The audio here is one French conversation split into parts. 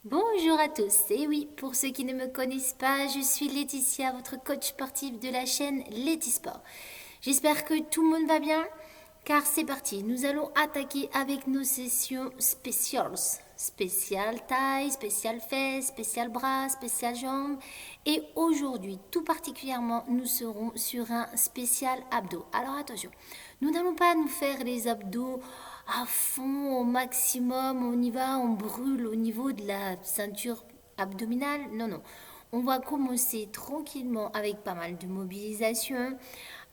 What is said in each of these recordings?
Bonjour à tous, et oui, pour ceux qui ne me connaissent pas, je suis Laetitia, votre coach sportif de la chaîne Sport. J'espère que tout le monde va bien, car c'est parti, nous allons attaquer avec nos sessions spéciales. Spécial taille, spécial fesses, spécial bras, spécial jambes. Et aujourd'hui, tout particulièrement, nous serons sur un spécial abdos. Alors attention, nous n'allons pas nous faire les abdos à fond, au maximum, on y va, on brûle au niveau de la ceinture abdominale. Non, non. On va commencer tranquillement avec pas mal de mobilisation.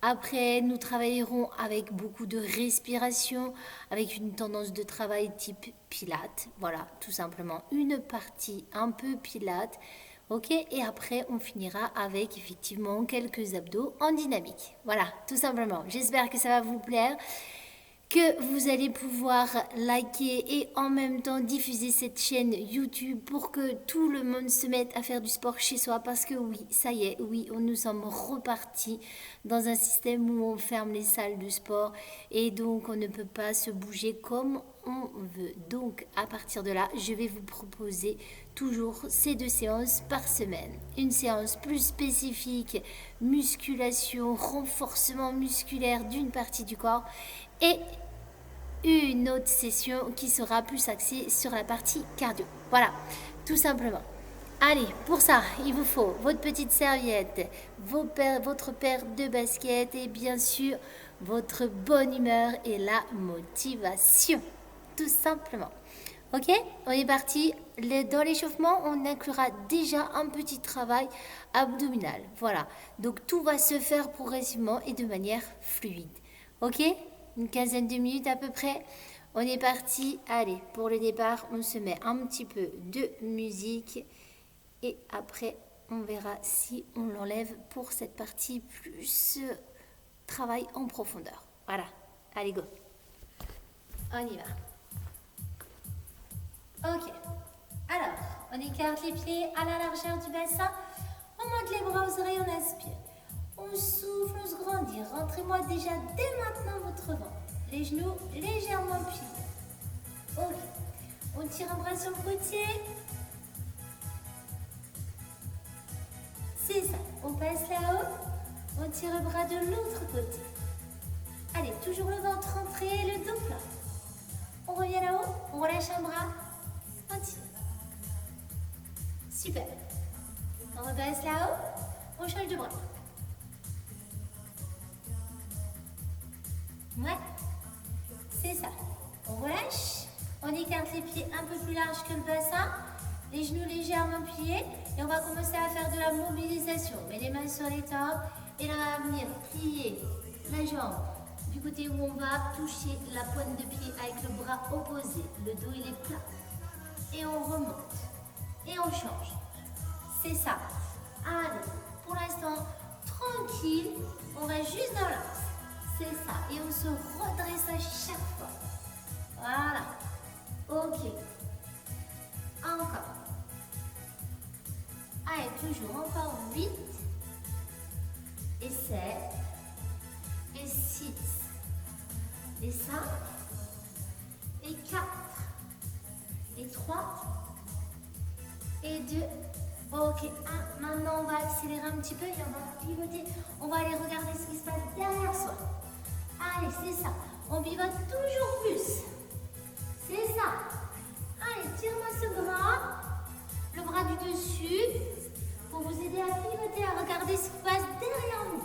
Après, nous travaillerons avec beaucoup de respiration, avec une tendance de travail type pilates. Voilà, tout simplement une partie un peu pilates. Ok, et après, on finira avec effectivement quelques abdos en dynamique. Voilà, tout simplement. J'espère que ça va vous plaire, que vous allez pouvoir liker et en même temps diffuser cette chaîne YouTube pour que tout le monde se mette à faire du sport chez soi, parce que oui, ça y est, oui, nous sommes repartis dans un système où on ferme les salles de sport et donc on ne peut pas se bouger comme on veut. Donc à partir de là, je vais vous proposer toujours ces 2 séances par semaine. Une séance plus spécifique, musculation, renforcement musculaire d'une partie du corps, et une autre session qui sera plus axée sur la partie cardio. Voilà, tout simplement. Allez, pour ça, il vous faut votre petite serviette, votre paire de baskets et bien sûr votre bonne humeur et la motivation. Tout simplement. Ok, on est parti. Dans l'échauffement, on inclura déjà un petit travail abdominal. Voilà, donc tout va se faire progressivement et de manière fluide. Ok, une quinzaine de minutes à peu près. On est parti. Allez, pour le départ, on se met un petit peu de musique et après, on verra si on l'enlève pour cette partie plus travail en profondeur. Voilà, allez go. On y va. Ok. Alors, on écarte les pieds à la largeur du bassin. On monte les bras aux oreilles, on inspire. On souffle, on se grandit. Rentrez-moi déjà dès maintenant votre ventre. Les genoux légèrement pliés. Ok. On tire un bras sur le côté. C'est ça. On passe là-haut. On tire le bras de l'autre côté. Allez, toujours le ventre rentré, le dos plat. On revient là-haut. On relâche un bras. On tire. Super. On repasse là-haut. On change de bras. Ouais. C'est ça. On relâche. On écarte les pieds un peu plus larges que le bassin. Les genoux légèrement pliés. Et on va commencer à faire de la mobilisation. On met les mains sur les tempes. Et là, on va venir plier la jambe du côté où on va toucher la pointe de pied avec le bras opposé. Le dos, il est plat. Et on remonte. Et on change. C'est ça. Allez, pour l'instant, tranquille. On va juste dans l'axe. C'est ça. Et on se redresse à chaque fois. Voilà. Ok. Encore. Allez, toujours encore 8. Et 7. Et 6. Et 5. Et 4. Et 3. Et 2. Ok, 1. Maintenant, on va accélérer un petit peu et on va pivoter. On va aller regarder ce qui se passe derrière soi. Allez, c'est ça. On pivote toujours plus. C'est ça. Allez, tire-moi ce bras. Le bras du dessus. Pour vous aider à pivoter, à regarder ce qui se passe derrière nous.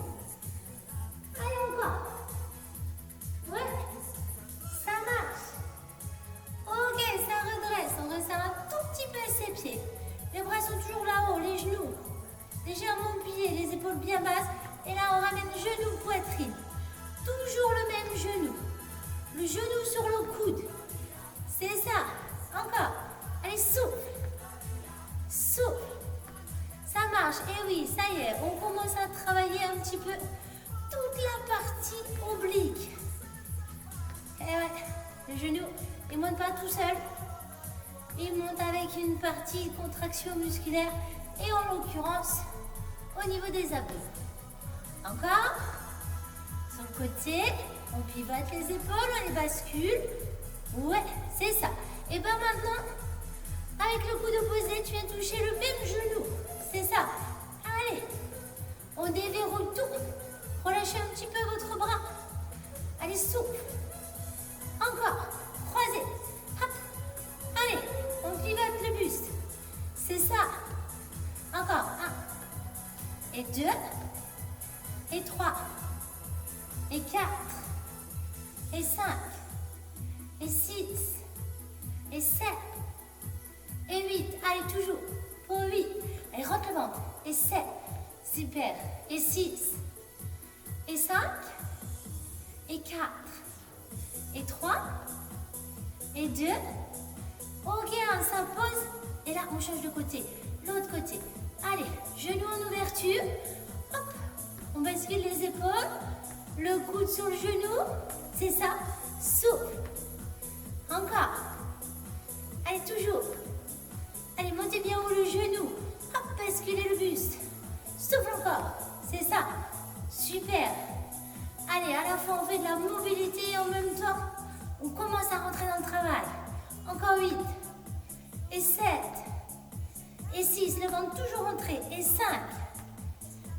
Allez, encore. Ouais. Ça marche. Ok, ça redresse. On resserre un tout petit peu ses pieds. Les bras sont toujours là-haut, les genoux légèrement pliés, les épaules bien basses. Et là, on ramène genou, poitrine. Toujours le même genou. Le genou sur le coude. C'est ça. Encore. Allez, souffle. Souffle. Ça marche. Et oui, ça y est. On commence à travailler un petit peu toute la partie oblique. Et ouais, le genou, il ne monte pas tout seul. Il monte avec une partie contraction musculaire et en l'occurrence au niveau des abdos. Encore. Sur le côté, on pivote les épaules, on les bascule. Ouais, c'est ça. Et bien maintenant, Avec le coude opposé, tu viens toucher le même genou. C'est ça. Allez. On déverrouille tout. Relâchez un petit peu votre bras. Allez, souple. Encore. Croisez. Hop. Allez. On pivote le buste. C'est ça. Encore. 1. Et 2. Et 3. Et 4. Et 5. Et 6. Et 7. Et 8. Allez, toujours. Pour 8. Allez, rentre le ventre. Et 7. Super. Et 6. Et 5. Et 4. Et 3. Et 2. Ok, on s'impose. Et là, on change de côté. L'autre côté. Allez, genoux en ouverture. Hop. On bascule les épaules. Le coude sur le genou. C'est ça. Souple. Encore. Allez, toujours. Allez, montez bien haut le genou. Hop, basculez le buste. Souffle encore. C'est ça. Super. Allez, à la fois, on fait de la mobilité et en même temps, on commence à rentrer dans le travail. Encore 8. Et 7. Et 6. Le ventre toujours rentré. Et 5.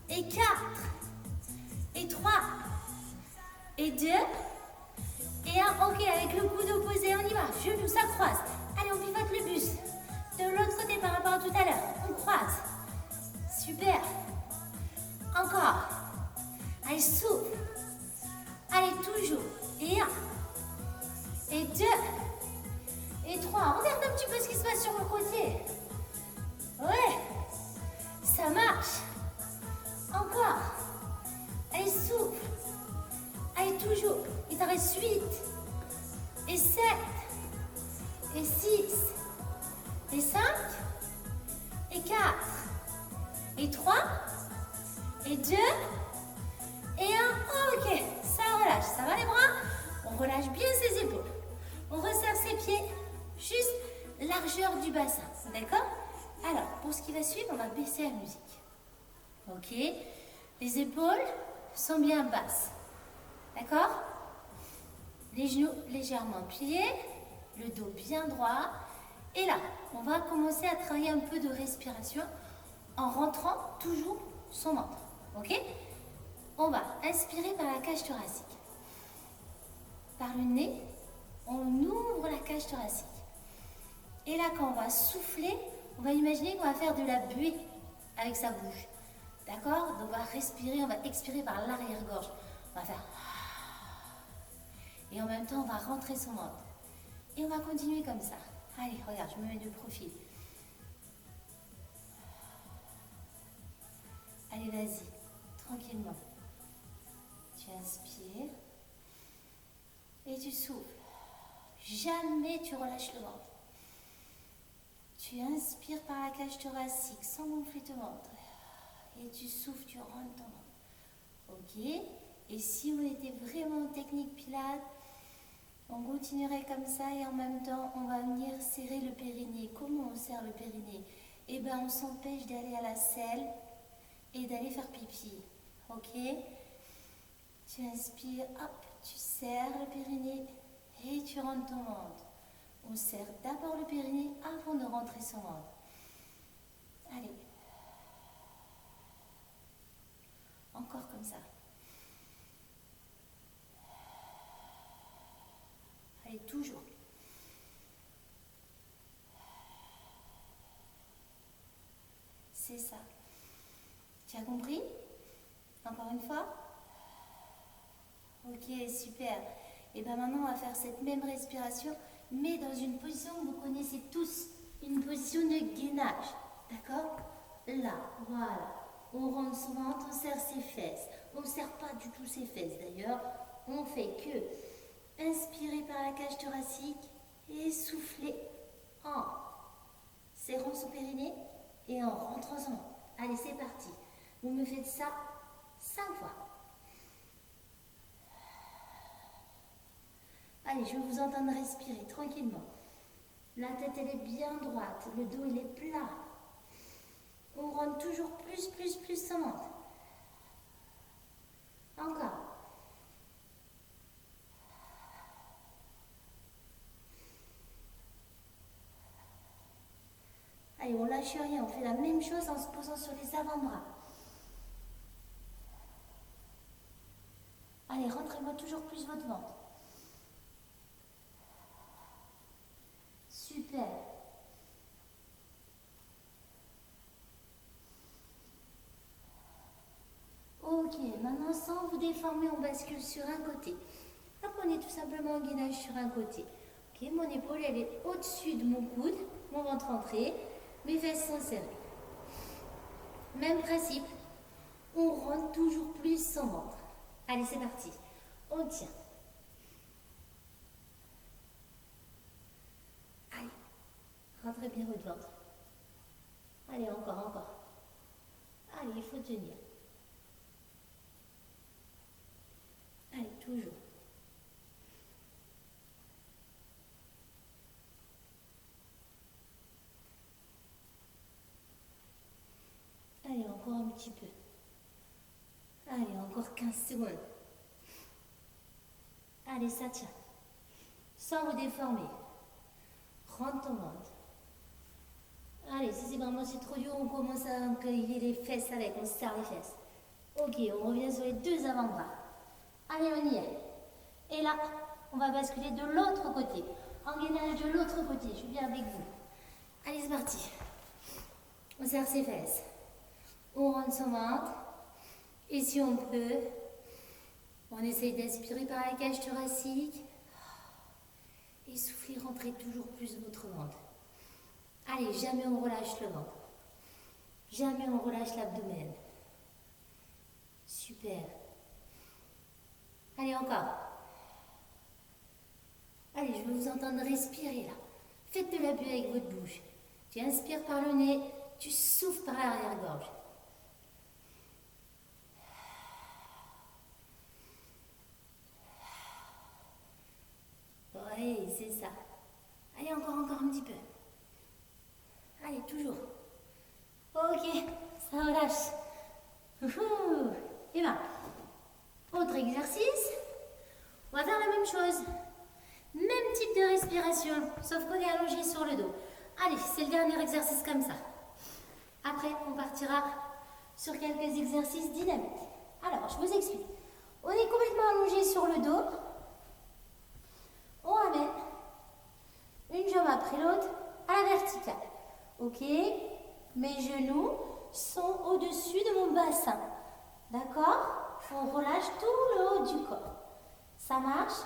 Et 4. Et 3. Et 2. Et 1. Ok, avec le coude opposé, on y va. Genou, ça croise. Allez, on pivote le buste. De l'autre côté par rapport à tout à l'heure. On croise. Super. Encore. Allez, souffle. Allez, toujours. Et 1. Et 2. Et 3. Regarde un petit peu ce qui se passe sur le côté. Ouais. Ça marche. Encore. Allez, souffle. Allez, toujours. Il t'en reste 8. Et 7. Et 6. Et 5. Et 4. Et 3. Et 2. Et 1. Ok. Ça relâche. Ça va les bras? On relâche bien ses épaules. On resserre ses pieds. Juste largeur du bassin. D'accord? Alors, pour ce qui va suivre, on va baisser la musique. Ok? Les épaules sont bien basses. D'accord? Les genoux légèrement pliés. Le dos bien droit. Et là, on va commencer à travailler un peu de respiration en rentrant toujours son ventre. Ok? On va inspirer par la cage thoracique. Par le nez, on ouvre la cage thoracique. Et là, quand on va souffler, on va imaginer qu'on va faire de la buée avec sa bouche. D'accord? Donc on va respirer, on va expirer par l'arrière-gorge. On va faire... Et en même temps, on va rentrer son ventre. Et on va continuer comme ça. Allez, regarde, je me mets de profil. Allez, vas-y, tranquillement. Tu inspires et tu souffles. Jamais tu relâches le ventre. Tu inspires par la cage thoracique sans gonfler ton ventre. Et tu souffles, tu rentres ton ventre. Ok? Et si on était vraiment en technique Pilates, on continuerait comme ça et en même temps, on va venir serrer le périnée. Comment on serre le périnée? Eh bien, on s'empêche d'aller à la selle et d'aller faire pipi. Ok? Tu inspires, hop, tu serres le périnée et tu rentres ton ventre. On serre d'abord le périnée avant de rentrer son ventre. Allez. Encore comme ça. Allez, toujours. C'est ça. Tu as compris? Encore une fois? Ok, super. Et bien maintenant, on va faire cette même respiration, mais dans une position que vous connaissez tous, une position de gainage. D'accord? Là, voilà. On rentre son ventre, on serre ses fesses. On ne serre pas du tout ses fesses d'ailleurs. On fait que inspirer par la cage thoracique et souffler en serrant son périnée et en rentrant son ventre. Allez, c'est parti. Vous me faites ça 5 fois. Allez, je vais vous entendre respirer tranquillement. La tête, elle est bien droite. Le dos, il est plat. On rentre toujours plus son ventre. Encore. Allez, on lâche rien, on fait la même chose en se posant sur les avant-bras. Allez, rentrez-moi toujours plus votre ventre. Super. Ok, maintenant sans vous déformer, on bascule sur un côté. Apprenez tout simplement un gainage sur un côté. Ok, mon épaule, elle est au-dessus de mon coude, mon ventre entré, mes fesses sont serrées. Même principe, on rentre toujours plus son ventre. Allez, c'est parti. On tient. Allez, rentrez bien votre ventre. Allez, encore. Allez, il faut tenir. Allez, toujours. Allez, encore un petit peu. Allez, encore 15 secondes. Allez, ça tient. Sans vous déformer. Rentre ton ventre. Allez, si c'est vraiment trop dur, on commence à employer les fesses avec, on se serre les fesses. Ok, on revient sur les deux avant-bras. Allez, on y est. Et là, on va basculer de l'autre côté. Engainage de l'autre côté, je suis bien avec vous. Allez, c'est parti. On serre ses fesses. On rentre son ventre. Et si on peut, on essaye d'inspirer par la cage thoracique. Et soufflez, rentrez toujours plus votre ventre. Allez, jamais on relâche le ventre. Jamais on relâche l'abdomen. Super. Allez, encore. Allez, je veux vous entendre respirer là. Faites de l'appui avec votre bouche. Tu inspires par le nez, tu souffles par l'arrière-gorge. Oui, c'est ça. Allez, encore un petit peu. Allez, toujours. Ok, ça relâche. Et bien, autre exercice. On va faire la même chose. Même type de respiration, sauf qu'on est allongé sur le dos. Allez, c'est le dernier exercice comme ça. Après, on partira sur quelques exercices dynamiques. Alors, je vous explique. On est complètement allongé sur le dos. On ramène une jambe après l'autre à la verticale. Ok? Mes genoux sont au-dessus de mon bassin. D'accord? On relâche tout le haut du corps. Ça marche?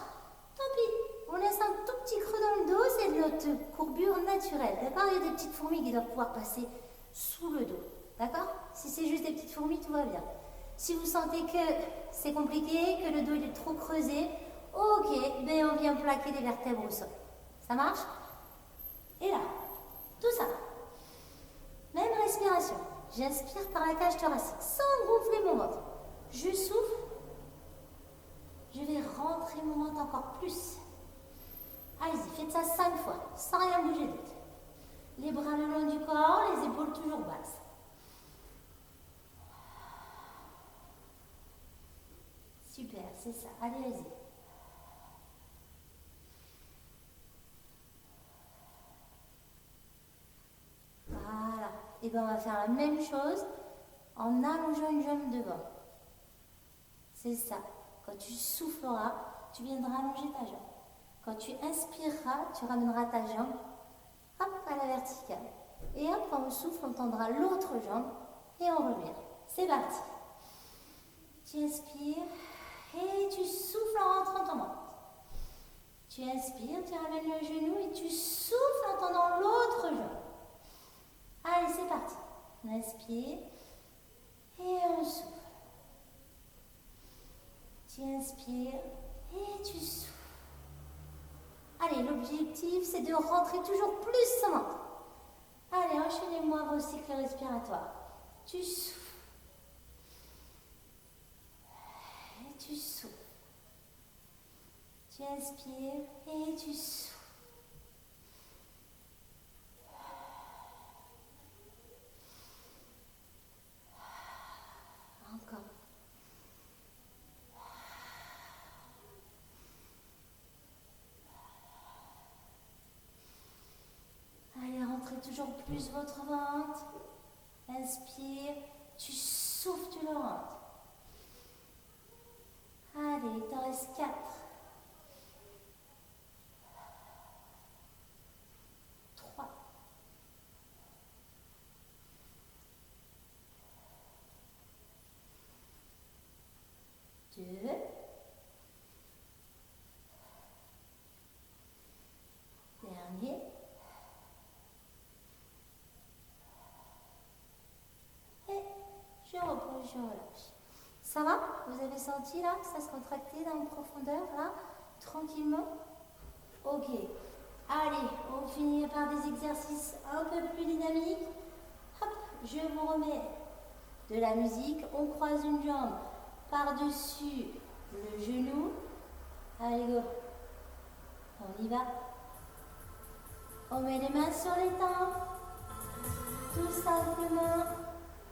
Tant pis. On laisse un tout petit creux dans le dos, c'est de notre courbure naturelle. D'accord? Il y a des petites fourmis qui doivent pouvoir passer sous le dos. D'accord? Si c'est juste des petites fourmis, tout va bien. Si vous sentez que c'est compliqué, que le dos il est trop creusé, ok, ben on vient plaquer les vertèbres au sol. Ça marche? Et là, tout ça. Même respiration. J'inspire par la cage thoracique sans gonfler mon ventre. Je souffle. Je vais rentrer mon ventre encore plus. Allez-y, faites ça 5 fois, sans rien bouger d'autre. Les bras le long du corps, les épaules toujours basses. Super, c'est ça. Allez-y. Voilà. Et bien on va faire la même chose en allongeant une jambe devant. C'est ça. Quand tu souffleras, tu viendras allonger ta jambe. Quand tu inspireras, tu ramèneras ta jambe hop, à la verticale. Et hop, quand on souffle, on tendra l'autre jambe et on revient. C'est parti. Tu inspires et tu souffles en rentrant ton ventre. Tu inspires, tu ramènes le genou et tu souffles en tendant l'autre jambe. Allez, c'est parti. On inspire et on souffle. Tu inspires et tu souffles. Allez, l'objectif, c'est de rentrer toujours plus son ventre. Allez, enchaînez-moi vos cycles respiratoires. Tu souffles. Et tu souffles. Tu inspires et tu souffles. Encore. Allez, rentrez toujours plus votre ventre. Inspire, tu souffles, tu le rentres. Allez, il t'en reste 4. 3. 2. Dernier. Et je repose, je relâche. Ça va? Vous avez senti là que ça se contractait dans une profondeur là? Tranquillement? Ok. Allez, on finit par des exercices un peu plus dynamiques. Hop, je vous remets de la musique. On croise une jambe par-dessus le genou. Allez, go. On y va. On met les mains sur les tempes. Tout simplement.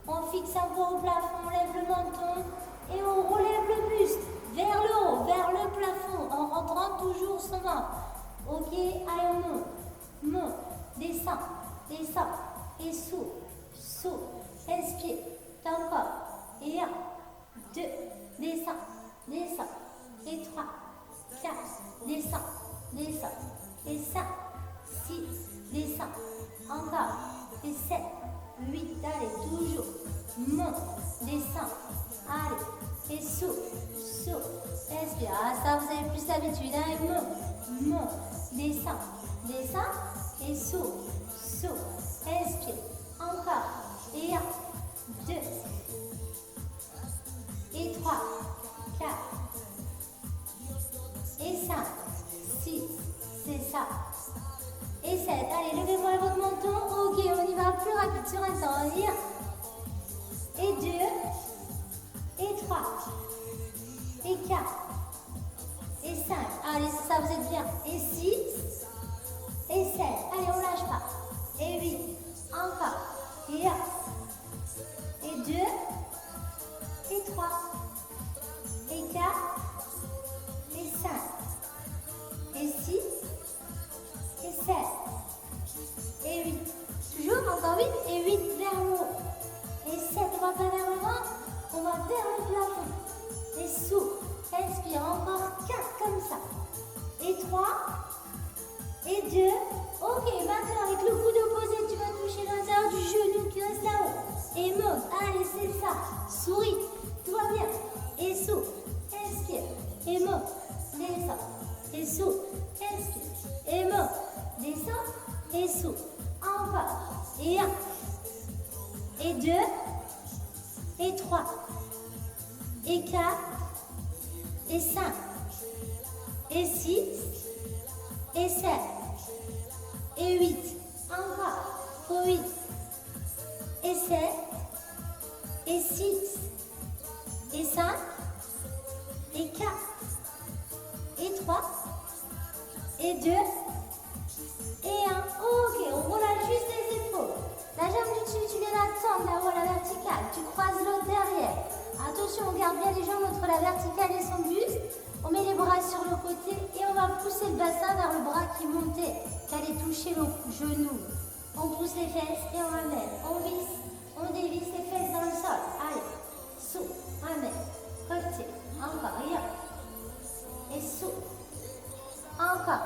On fixe un peu au plafond, on lève le menton et on relève le buste vers le haut, vers le plafond, en rentrant toujours son ventre. Ok, allez, on monte, monte, descend, descend, et souffle, souffle, inspire, encore, et 1, 2, descend, descend, et 3, 4, descend, descend, et 5, 6, descend, encore, et 7, 8, allez, toujours, monte, descend, allez, et souffle, souffle, inspire, ah ça vous avez plus l'habitude, hein, et monte, descend, descend, et souffle, souffle, inspire, encore, et 1, 2, et 3, 4, et 5, 6, c'est ça. Et 7, allez, levez-moi votre menton. Ok, on y va plus rapide sur un temps. 1, et 2, et 3, et 4, et 5. Allez, c'est ça, vous êtes bien. Et 6, et 7. Allez, on lâche pas. Et 8, encore. Et 1, et 2, et 3, et 4, et 5, et 6, et 7, et 8. Toujours, encore 8, et 8 vers le haut. Et 7, on va pas vers le ventre, on va vers le plafond. Et souffle, inspire, encore 4 comme ça. Et 3, et 2. Ok, maintenant avec le coude opposé, tu vas toucher l'intérieur du genou qui reste là-haut. Et monte, allez, c'est ça. Souris, tout va bien. Et souffle, inspire, et monte, descend. Et souffle, inspire, et monte. Descends et souffle. Encore. Et 1. Et 2. Et 3. Et 4. Et 5. Et 6. Et 7. Et 8. Encore. 8. Et 7. Et 6. Et 5. Et 4. Et 3. Et 2. Et 1, ok, on relâche juste les épaules. La jambe du dessus, tu viens la tendre là-haut à la verticale. Tu croises l'autre derrière. Attention, on garde bien les jambes entre la verticale et son buste. On met les bras sur le côté et on va pousser le bassin vers le bras qui montait, qui allait toucher le genou. On pousse les fesses et on ramène. On visse, on dévisse les fesses dans le sol. Allez, souffle, ramène, côté, encore, et 1. Et souffle, encore,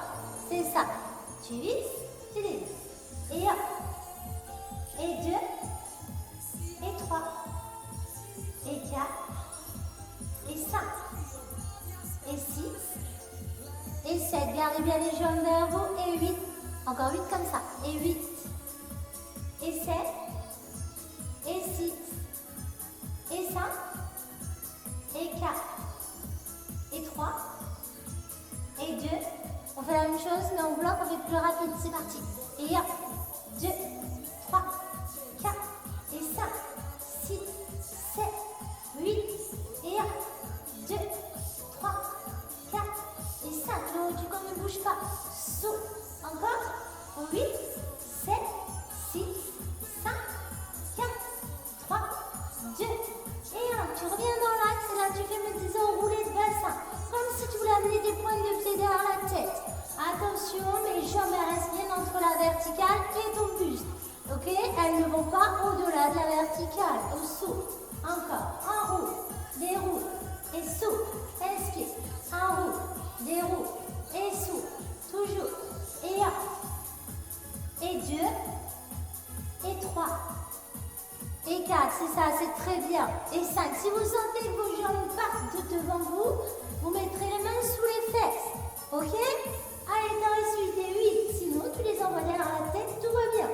c'est ça. Tu visses, tu dévisses. Et 1, et 2, et 3, et 4, et 5, et 6, et 7. Gardez bien les jambes vers vous. Et 8, encore 8 comme ça. Et 8, et 7, et 6, et 5, et 4, et 3, et 2. On fait la même chose, mais on bloque, on fait plus rapide. C'est parti. Et 1, 2, 3, 4, et 5, 6, 7, 8, et 1, 2, 3, 4, et 5. Le haut du corps ne bouge pas. Souffle. Encore. 8, 7, 6, 5, 4, 3, 2, et 1. Tu reviens dans l'axe et là tu fais mes 10 enroulés de bassin. Comme si tu voulais amener des pointes de pied derrière la tête. Attention, mes jambes restent bien entre la verticale et ton buste. Ok, Elles ne vont pas au-delà de la verticale. Au souffle. Encore. Enroule. Déroule. Et souffle. Inspire. Enroule. Déroule. Et souffle. Toujours. Et 1. Et 2. Et 3. Et 4. C'est ça, c'est très bien. Et 5. Si vous sentez que vos jambes partent devant vous, vous mettrez les mains sous les fesses. Ok? Allez, t'en restes 8 et 8. Sinon, tu les envoies derrière la tête, tout va bien.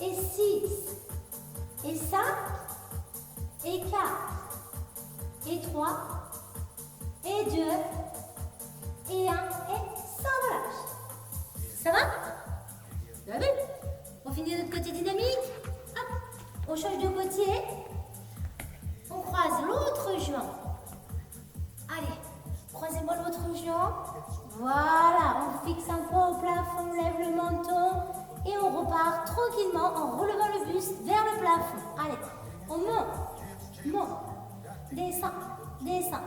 Et 6. Et 5. Et 4. Et 3. Et 2. Et 1. Et sans relâche. Ça va? Ça va bien? On finit notre côté dynamique. Hop. On change de côté. On croise l'autre jambe. Allez, croisez-moi l'autre jambe. Voilà, on fixe un poids au plafond, on lève le menton et on repart tranquillement en relevant le buste vers le plafond. Allez, on monte, descend, descend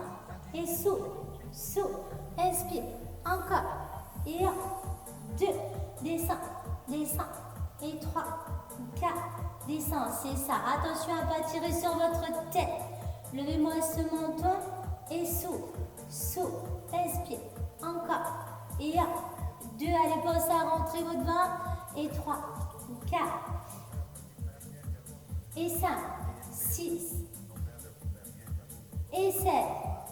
et souffle, souffle, inspire, encore. Et 1, 2, descend, descend et 3, 4, descend, c'est ça. Attention à ne pas tirer sur votre tête. Levez-moi ce menton et souffle, souffle, inspire. Encore. Et 1, 2, allez, pensez à rentrer votre ventre. Et 3, 4. Et 5, 6. Et 7,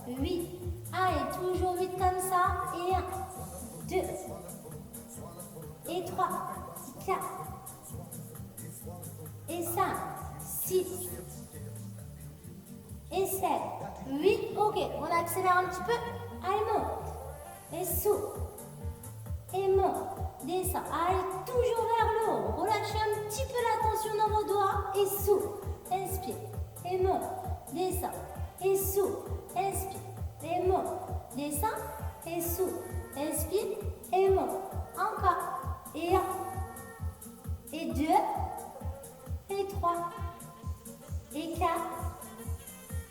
8. Allez, toujours 8 comme ça. Et 1, 2. Et 3, 4. Et 5, 6. Et 7, 8. Ok, on accélère un petit peu. Allez, monte. Et souffle. Et monte. Descend. Allez, toujours vers le haut. Relâchez un petit peu la tension dans vos doigts. Et souffle. Inspire. Et monte. Descend. Et souffle. Inspire. Et monte. Descend. Et souffle. Inspire. Et monte. Encore. Et 1. Et 2. Et 3. Et 4.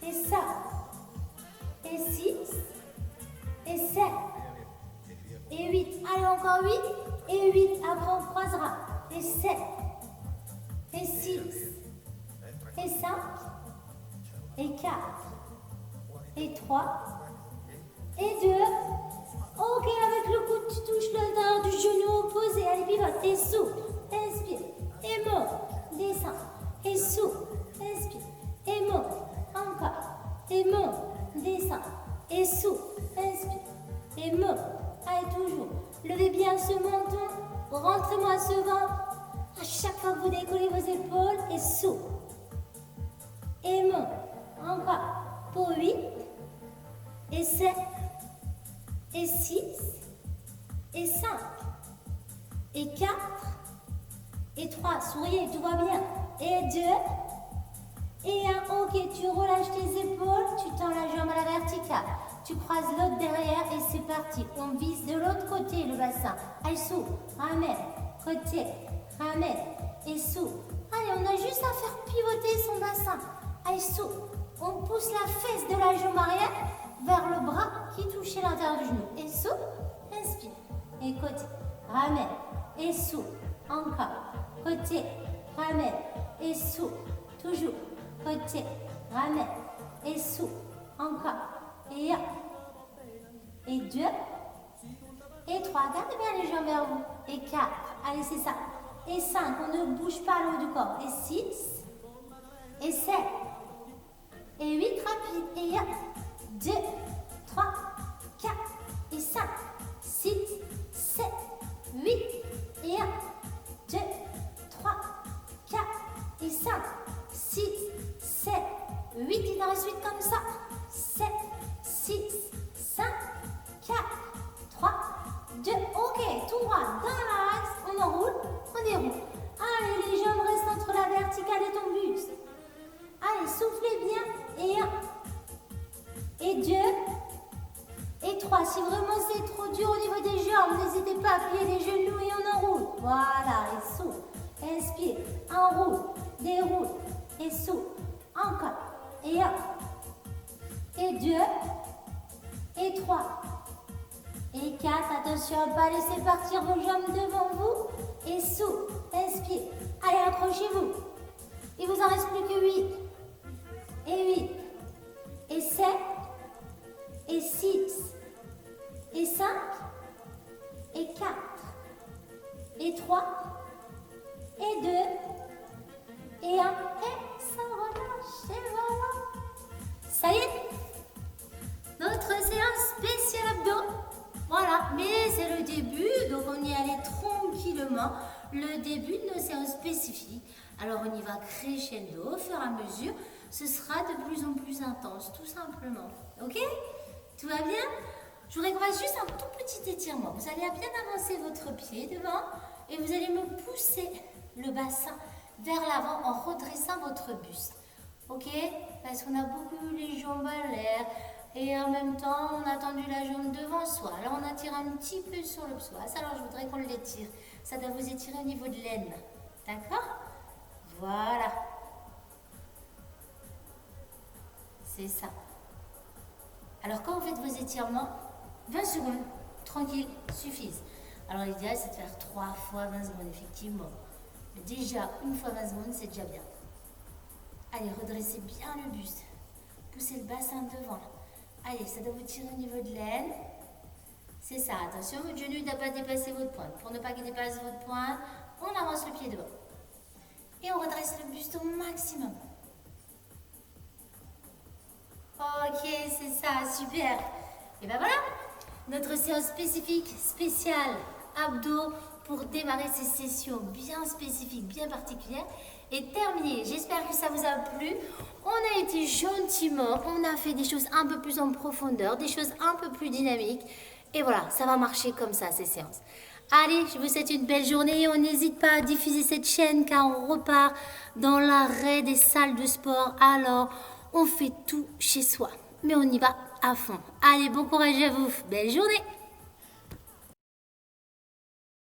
Et 5. Et 6. Et 7. Et 8. Allez, encore 8. Et 8. Après, on croisera. Et 7. Et 6. Et 5. Et 4. Et 3. Et 2. Ok, avec le coude, tu touches l'intérieur du genou opposé. Allez, pivote. Et souffle. Inspire. Et monte. Descend. Et souffle. Inspire. Et monte. Encore. Et monte. Descend. Et souffle. Inspire. Et monte. Allez, toujours. Levez bien ce menton. Rentrez-moi ce ventre. À chaque fois que vous décollez vos épaules. Et souffle. Et monte. Encore. Pour 8. Et 7. Et 6. Et 5. Et 4. Et 3. Souriez, tout va bien. Et 2. Et 1. Ok, tu relâches tes épaules. Tu tends la jambe à la verticale. Tu croises l'autre derrière et c'est parti. On vise de l'autre côté le bassin. Allez, souffle, ramène, côté, ramène et souffle. Allez, on a juste à faire pivoter son bassin. Allez, souffle. On pousse la fesse de la jambe arrière vers le bras qui touche l'intérieur du genou. Et souffle, inspire. Et côté, ramène et souffle. Encore, côté, ramène et souffle. Toujours, côté, ramène et souffle. Encore. Et 1, et 2, et 3. Gardez bien les jambes vers vous. Et 4. Allez, c'est ça. Et 5. On ne bouge pas le haut du corps. Et 6. Et 7. Et 8. Rapide. Et 1, 2, 3, 4. Et 5, 6, 7, 8. Et 1, 2, 3, 4. Et 5, 6, 7, 8. Il en reste 8 comme ça. 7, 6, 5, 4, 3, 2, ok, tout droit, dans l'axe, on enroule, on déroule. Allez, les jambes restent entre la verticale et ton buste. Allez, soufflez bien, et 1, et 2, et 3. Si vraiment c'est trop dur au niveau des jambes, n'hésitez pas à plier les genoux et on enroule. Voilà, et souffle, inspire, enroule, déroule, et souffle, encore, et 1, et 2, et 3, et 4. Attention à ne pas laisser partir vos jambes devant vous. Et souffle, inspire, Allez, accrochez-vous. Il vous en reste plus que 8. Et 8. Et 7. Et 6. Et 5. Et 4. Et 3. Et 2. Et 1. Et ça relâche. Et voilà. Ça y est. Notre séance spéciale abdos. Voilà, mais c'est le début, donc on y allait tranquillement. Le début de nos séances spécifiques. Alors on y va crescendo, au fur et à mesure, ce sera de plus en plus intense, tout simplement. Ok? Tout va bien? Je voudrais qu'on fasse juste un tout petit étirement. Vous allez bien avancer votre pied devant et vous allez me pousser le bassin vers l'avant en redressant votre buste. Ok? Parce qu'on a beaucoup les jambes à l'air. Et en même temps, on a tendu la jambe devant soi. Là, on attire un petit peu sur le psoas. Alors, je voudrais qu'on l'étire. Ça doit vous étirer au niveau de l'aine. D'accord? Voilà. C'est ça. Alors, quand vous faites vos étirements, 20 secondes, tranquille, suffisent. Alors, l'idéal, c'est de faire 3 fois 20 secondes, effectivement. Mais déjà, une fois 20 secondes, c'est déjà bien. Allez, redressez bien le buste. Poussez le bassin devant. Allez, ça doit vous tirer au niveau de l'aine. C'est ça, attention, votre genou ne doit pas dépasser votre pointe. Pour ne pas qu'il dépasse votre pointe, on avance le pied devant. Et on redresse le buste au maximum. Ok, c'est ça, super. Et ben voilà, notre séance spécifique, spéciale, abdos, pour démarrer ces sessions bien spécifiques, bien particulières, est terminée. J'espère que ça vous a plu. On a été gentiment, on a fait des choses un peu plus en profondeur, des choses un peu plus dynamiques. Et voilà, ça va marcher comme ça, ces séances. Allez, je vous souhaite une belle journée. On n'hésite pas à diffuser cette chaîne car on repart dans l'arrêt des salles de sport. Alors, on fait tout chez soi. Mais on y va à fond. Allez, bon courage à vous. Belle journée.